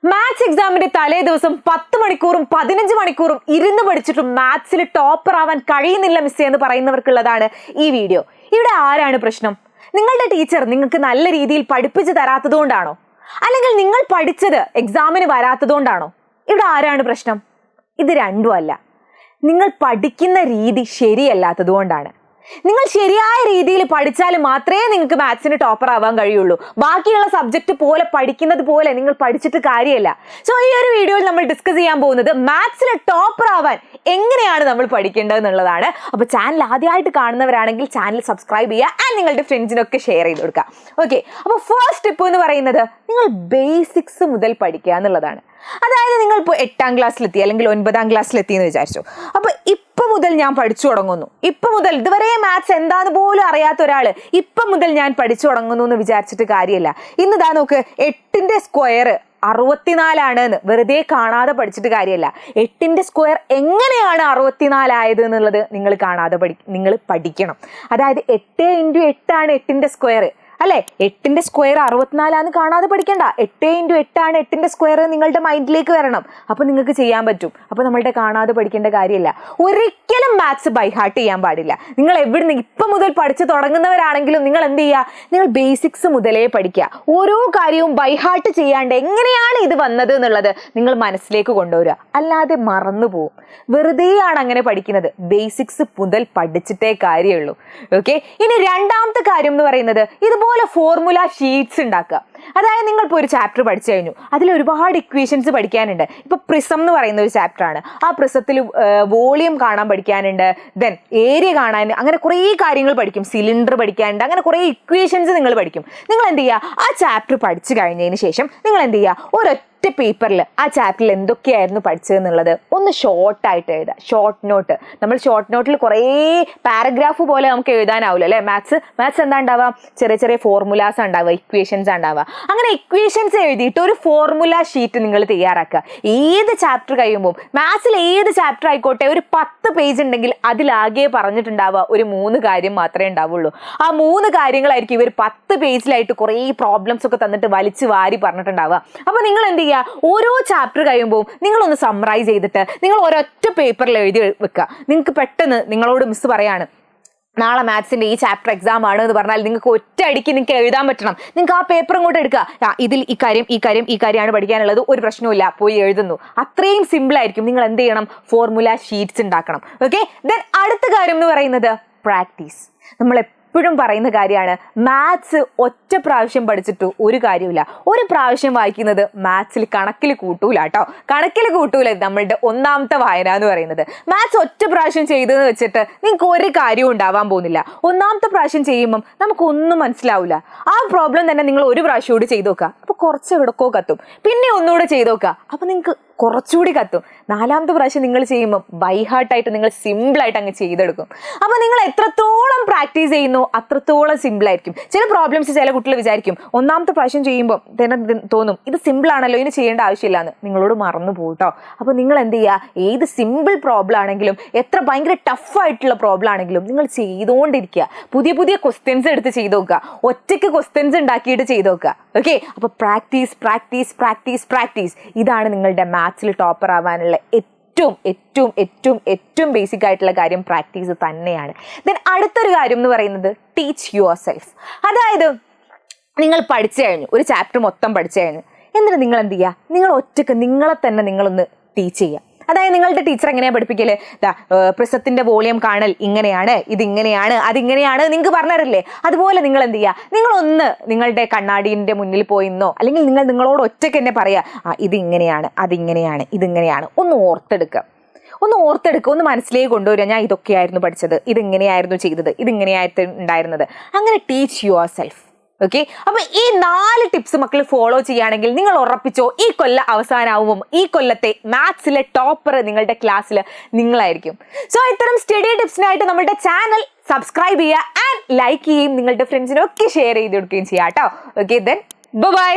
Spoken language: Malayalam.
മാത്സ് എക്സാമിന്റെ തലേ ദിവസം 10 മണിക്കൂറും 15 മണിക്കൂറും ഇരുന്ന് പഠിച്ചിട്ടും മാത്സിൽ ടോപ്പർ ആവാൻ കഴിയുന്നില്ല മിസ്സേ എന്ന് പറയുന്നവർക്കുള്ളതാണ് ഈ വീഡിയോ. ഇവിടെ ആരാണ് പ്രശ്നം? നിങ്ങളുടെ ടീച്ചർ നിങ്ങൾക്ക് നല്ല രീതിയിൽ പഠിപ്പിച്ചു തരാത്തതുകൊണ്ടാണോ? അല്ലെങ്കിൽ നിങ്ങൾ പഠിച്ചത് എക്സാമിന് വരാത്തതുകൊണ്ടാണോ? ഇവിടെ ആരാണ് പ്രശ്നം? ഇത് രണ്ടും അല്ല. നിങ്ങൾ പഠിക്കുന്ന രീതി ശരിയല്ലാത്തതുകൊണ്ടാണ്. നിങ്ങൾ ശരിയായ രീതിയിൽ പഠിച്ചാൽ മാത്രമേ നിങ്ങൾക്ക് മാത്സിന് ടോപ്പർ ആവാൻ കഴിയുള്ളൂ. ബാക്കിയുള്ള സബ്ജക്റ്റ് പോലെ പഠിക്കുന്നത് പോലെ നിങ്ങൾ പഠിച്ചിട്ട് കാര്യമില്ല. സോ ഈ ഒരു വീഡിയോയിൽ നമ്മൾ ഡിസ്കസ് ചെയ്യാൻ പോകുന്നത് മാത്സിന് ടോപ്പർ ആവാൻ എങ്ങനെയാണ് നമ്മൾ പഠിക്കേണ്ടത് എന്നുള്ളതാണ്. അപ്പോൾ ചാനൽ ആദ്യമായിട്ട് കാണുന്നവരാണെങ്കിൽ ചാനൽ സബ്സ്ക്രൈബ് ചെയ്യുക ആൻഡ് നിങ്ങളുടെ ഫ്രണ്ട്സിനൊക്കെ ഷെയർ ചെയ്ത് കൊടുക്കുക. ഓക്കെ, അപ്പോൾ ഫസ്റ്റ് ടിപ്പ് എന്ന് പറയുന്നത് നിങ്ങൾ ബേസിക്സ് മുതൽ പഠിക്കുക എന്നുള്ളതാണ്. അതായത് നിങ്ങൾ ഇപ്പോൾ 8ാം ക്ലാസ്സിലെത്തി അല്ലെങ്കിൽ 9ാം ക്ലാസ്സിലെത്തി എന്ന് വിചാരിച്ചു. അപ്പോൾ ഇപ്പം മുതൽ ഞാൻ പഠിച്ചു തുടങ്ങുന്നു, ഇപ്പം മുതൽ ഇതുവരെ മാത്സ് എന്താന്ന് പോലും അറിയാത്ത ഒരാൾ ഇപ്പം മുതൽ ഞാൻ പഠിച്ചു തുടങ്ങുന്നു എന്ന് വിചാരിച്ചിട്ട് കാര്യമില്ല. ഇന്നിതാ നോക്ക്, 8ന്റെ സ്ക്വയർ 64 എന്ന് വെറുതെ കാണാതെ പഠിച്ചിട്ട് കാര്യമല്ല. 8ന്റെ സ്ക്വയർ എങ്ങനെയാണ് 64 ആയത് എന്നുള്ളത് നിങ്ങൾ കാണാതെ നിങ്ങൾ പഠിക്കണം. അതായത് 8 × 8 ആണ് 8ന്റെ സ്ക്വയർ അല്ലെ. 8ന്റെ സ്ക്വയർ 64 കാണാതെ പഠിക്കണ്ട. 8 × 8 ആണ് 8ന്റെ സ്ക്വയർ നിങ്ങളുടെ മൈൻഡിലേക്ക് വരണം. അപ്പൊ നിങ്ങൾക്ക് ചെയ്യാൻ പറ്റും. അപ്പൊ നമ്മളുടെ കാണാതെ പഠിക്കേണ്ട കാര്യമില്ല. ഒരിക്കലും മാത്സ് ബൈഹാർട്ട് ചെയ്യാൻ പാടില്ല. നിങ്ങൾ എവിടുന്ന് ഇപ്പം മുതൽ പഠിച്ചു തുടങ്ങുന്നവരാണെങ്കിലും നിങ്ങൾ എന്ത് ചെയ്യുക? നിങ്ങൾ ബേസിക്സ് മുതലേ പഠിക്കുക. ഓരോ കാര്യവും ബൈഹാർട്ട് ചെയ്യാണ്ട് എങ്ങനെയാണ് ഇത് വന്നത് എന്നുള്ളത് നിങ്ങൾ മനസ്സിലേക്ക് കൊണ്ടുവരിക. അല്ലാതെ മറന്നു പോവും. വെറുതെയാണ് അങ്ങനെ പഠിക്കുന്നത്. ബേസിക്സ് മുതൽ പഠിച്ചിട്ടേ കാര്യമുള്ളൂ. ഓക്കെ, ഇനി രണ്ടാമത്തെ കാര്യം എന്ന് പറയുന്നത് ഇതുപോലെ ഫോർമുല ഷീറ്റ്സ് ഉണ്ടാക്കുക. അതായത് നിങ്ങൾ ഇപ്പോൾ ഒരു ചാപ്റ്റർ പഠിച്ചു കഴിഞ്ഞു, അതിൽ ഒരുപാട് ഇക്വേഷൻസ് പഠിക്കാനുണ്ട്. ഇപ്പൊ പ്രിസം എന്ന് പറയുന്ന ഒരു ചാപ്റ്റർ ആണ്. ആ പ്രിസത്തിൽ വോളിയം കാണാൻ പഠിക്കാനുണ്ട്, ദെൻ ഏരിയ കാണാൻ, അങ്ങനെ കുറേ കാര്യങ്ങൾ പഠിക്കും. സിലിണ്ടർ പഠിക്കാനുണ്ട്, അങ്ങനെ കുറേ ഇക്വേഷൻസ് നിങ്ങൾ പഠിക്കും. നിങ്ങൾ എന്ത് ചെയ്യുക? ആ ചാപ്റ്റർ പഠിച്ചു കഴിഞ്ഞതിന് ശേഷം നിങ്ങൾ എന്ത് ചെയ്യുക? ഒരൊറ്റ പേപ്പറിൽ ആ ചാപ്റ്ററിൽ എന്തൊക്കെയായിരുന്നു പഠിച്ചതെന്നുള്ളത് ഒന്ന് ഷോർട്ടായിട്ട് എഴുതുക. Short note. നമ്മൾ ഷോർട്ട് നോട്ടിൽ കുറേ പാരഗ്രാഫ് പോലെ നമുക്ക് എഴുതാനാവില്ല അല്ലേ. മാത്സ് എന്താ ഉണ്ടാവുക? ചെറിയ ചെറിയ ഫോർമുലാസ് ഉണ്ടാവുക, ഇക്വേഷൻസ് ഉണ്ടാവുക. അങ്ങനെ ഇക്വേഷൻസ് എഴുതിയിട്ട് ഒരു ഫോർമുല ഷീറ്റ് നിങ്ങൾ തയ്യാറാക്കുക. ഏത് ചാപ്റ്റർ കഴിയുമ്പോൾ, മാത്സിൽ ഏത് ചാപ്റ്റർ ആയിക്കോട്ടെ, ഒരു 10 പേജ് ഉണ്ടെങ്കിൽ അതിലാകെ പറഞ്ഞിട്ടുണ്ടാവുക ഒരു 3 കാര്യം മാത്രമേ ഉണ്ടാവുള്ളൂ. ആ 3 കാര്യങ്ങളായിരിക്കും ഇവർ 10 പേജിലായിട്ട് കുറേ പ്രോബ്ലംസ് ഒക്കെ തന്നിട്ട് വലിച്ചു വാരി പറഞ്ഞിട്ടുണ്ടാവുക. അപ്പൊ നിങ്ങൾ എന്ത് ചെയ്യുക? ഓരോ ചാപ്റ്റർ കഴിയുമ്പോൾ നിങ്ങളൊന്ന് സമ്മറൈസ് ചെയ്തിട്ട് നിങ്ങൾ ഒരൊറ്റ പേപ്പറിൽ എഴുതി വെക്കുക. നിങ്ങൾക്ക് പെട്ടെന്ന് നിങ്ങളോട് മിസ് പറയാണ്, നാളെ മാത്സിന്റെ ഈ ചാപ്റ്റർ എക്സാം ആണ് എന്ന് പറഞ്ഞാൽ നിങ്ങൾക്ക് ഒറ്റ അടിക്ക് നിങ്ങൾക്ക് എഴുതാൻ പറ്റണം. നിങ്ങൾക്ക് ആ പേപ്പർ ഇങ്ങോട്ട് എടുക്കുക. ഇതിൽ ഈ കാര്യമാണ് പഠിക്കാനുള്ളത്, ഒരു പ്രശ്നവുമില്ല, പോയി എഴുതുന്നു. അത്രയും സിമ്പിൾ ആയിരിക്കും. നിങ്ങൾ എന്ത് ചെയ്യണം? ഫോർമുല ഷീറ്റ്സ് ഉണ്ടാക്കണം. ഓക്കെ, ദെൻ അടുത്ത കാര്യം എന്ന് പറയുന്നത് പ്രാക്ടീസ്. നമ്മൾ എപ്പോഴും പറയുന്ന കാര്യമാണ്, മാത്സ് ഒറ്റ പ്രാവശ്യം പഠിച്ചിട്ട് ഒരു കാര്യമില്ല. ഒരു പ്രാവശ്യം വായിക്കുന്നത് മാത്സിൽ കണക്കിൽ കൂട്ടൂല കേട്ടോ. കണക്കിൽ കൂട്ടൂല നമ്മളുടെ ഒന്നാമത്തെ വായന എന്ന് പറയുന്നത്. മാത്സ് ഒറ്റ പ്രാവശ്യം ചെയ്തെന്ന് വെച്ചിട്ട് നിങ്ങൾക്ക് ഒരു കാര്യവും ഉണ്ടാവാൻ പോകുന്നില്ല. ഒന്നാമത്തെ പ്രാവശ്യം ചെയ്യുമ്പം നമുക്കൊന്നും മനസ്സിലാവില്ല. ആ പ്രോബ്ലം തന്നെ നിങ്ങൾ ഒരു പ്രാവശ്യം കൂടി ചെയ്ത് നോക്കുക. അപ്പൊ കുറച്ച് എവിടക്കോ കത്തും. പിന്നെ ഒന്നുകൂടെ ചെയ്ത് നോക്കുക. അപ്പൊ നിങ്ങൾക്ക് കുറച്ചുകൂടി കത്തും. 4ാമത്തെ പ്രാവശ്യം നിങ്ങൾ ചെയ്യുമ്പോൾ ബൈഹാർട്ടായിട്ട് നിങ്ങൾ സിമ്പിളായിട്ട് അങ്ങ് ചെയ്തെടുക്കും. അപ്പോൾ നിങ്ങൾ എത്രത്തോളം പ്രാക്ടീസ് ചെയ്യുന്നു അത്രത്തോളം സിമ്പിൾ ആയിരിക്കും. ചില പ്രോബ്ലംസ് ചില കുട്ടികൾ വിചാരിക്കും 1ാമത്തെ പ്രാവശ്യം ചെയ്യുമ്പോൾ തന്നെ തോന്നും ഇത് സിമ്പിൾ ആണല്ലോ, ഇതിന് ചെയ്യേണ്ട ആവശ്യമില്ല എന്ന്. നിങ്ങളോട് മറന്നു പോകും കേട്ടോ. അപ്പോൾ നിങ്ങൾ എന്ത് ചെയ്യുക? ഏത് സിമ്പിൾ പ്രോബ്ലം ആണെങ്കിലും, എത്ര ഭയങ്കര ടഫായിട്ടുള്ള പ്രോബ്ലം ആണെങ്കിലും നിങ്ങൾ ചെയ്തുകൊണ്ടിരിക്കുക. പുതിയ പുതിയ ക്വസ്റ്റ്യൻസ് എടുത്ത് ചെയ്ത് നോക്കുക. ഒറ്റയ്ക്ക് ക്വസ്റ്റ്യൻസ് ഉണ്ടാക്കിയിട്ട് ചെയ്ത് നോക്കുക. ഓക്കെ, അപ്പോൾ പ്രാക്ടീസ് പ്രാക്ടീസ് പ്രാക്ടീസ് പ്രാക്ടീസ്. ഇതാണ് നിങ്ങളുടെ മാത്സിൽ ടോപ്പർ ആവാനുള്ള ഏറ്റവും ബേസിക് ആയിട്ടുള്ള കാര്യം. പ്രാക്ടീസ് തന്നെയാണ്. ദെൻ അടുത്തൊരു കാര്യം എന്ന് പറയുന്നത് ടീച്ച് യുവർ സെൽഫ്. അതായത് നിങ്ങൾ പഠിച്ചു കഴിഞ്ഞു, ഒരു ചാപ്റ്റർ മൊത്തം പഠിച്ചു കഴിഞ്ഞു, എന്നിട്ട് നിങ്ങൾ എന്ത് ചെയ്യുക? നിങ്ങൾ ഒറ്റയ്ക്ക് നിങ്ങളെ തന്നെ നിങ്ങളൊന്ന് ടീച്ച് ചെയ്യുക. അതായത് നിങ്ങളുടെ ടീച്ചർ എങ്ങനെയാണ് പഠിപ്പിക്കല്? പ്രിസത്തിന്റെ വോളിയം കാണൽ ഇങ്ങനെയാണ്, ഇതിങ്ങനെയാണ്, അതിങ്ങനെയാണ് നിങ്ങൾക്ക് പറഞ്ഞുതരില്ലേ? അതുപോലെ നിങ്ങൾ എന്ത് ചെയ്യുക? നിങ്ങളൊന്ന് നിങ്ങളുടെ കണ്ണാടിന്റെ മുന്നിൽ പോയിന്നോ, അല്ലെങ്കിൽ നിങ്ങളോട് ഒറ്റയ്ക്ക് തന്നെ പറയുക, ഇതിങ്ങനെയാണ്, അതിങ്ങനെയാണ്, ഇതിങ്ങനെയാണ്. ഒന്ന് ഓർത്തെടുക്കുക, ഒന്ന് മനസ്സിലേക്ക് കൊണ്ടുവരിക. ഞാൻ ഇതൊക്കെയായിരുന്നു പഠിച്ചത്, ഇതിങ്ങനെയായിരുന്നു ചെയ്തത്, ഇതിങ്ങനെയായിരുന്നു ഉണ്ടായിരുന്നത്. അങ്ങനെ ടീച്ച് യുവർ സെൽഫ്. ഓക്കെ, അപ്പൊ ഈ 4 ടിപ്സ് മക്കൾ ഫോളോ ചെയ്യുകയാണെങ്കിൽ നിങ്ങൾ ഉറപ്പിച്ചോ ഈ അവസാനമാവുമ്പോൾ ഈ കൊല്ലത്തെ മാത്സിലെ ടോപ്പർ നിങ്ങളുടെ ക്ലാസ്സിൽ നിങ്ങളായിരിക്കും. സോ ഇത്തരം സ്റ്റഡി ടിപ്സിനായിട്ട് നമ്മുടെ ചാനൽ സബ്സ്ക്രൈബ് ചെയ്യുക ആൻഡ് ലൈക്ക് ചെയ്യുകയും നിങ്ങളുടെ ഫ്രണ്ട്സിനൊക്കെ ഷെയർ ചെയ്ത് കൊടുക്കുകയും ചെയ്യാം കേട്ടോ. Okay, then bye.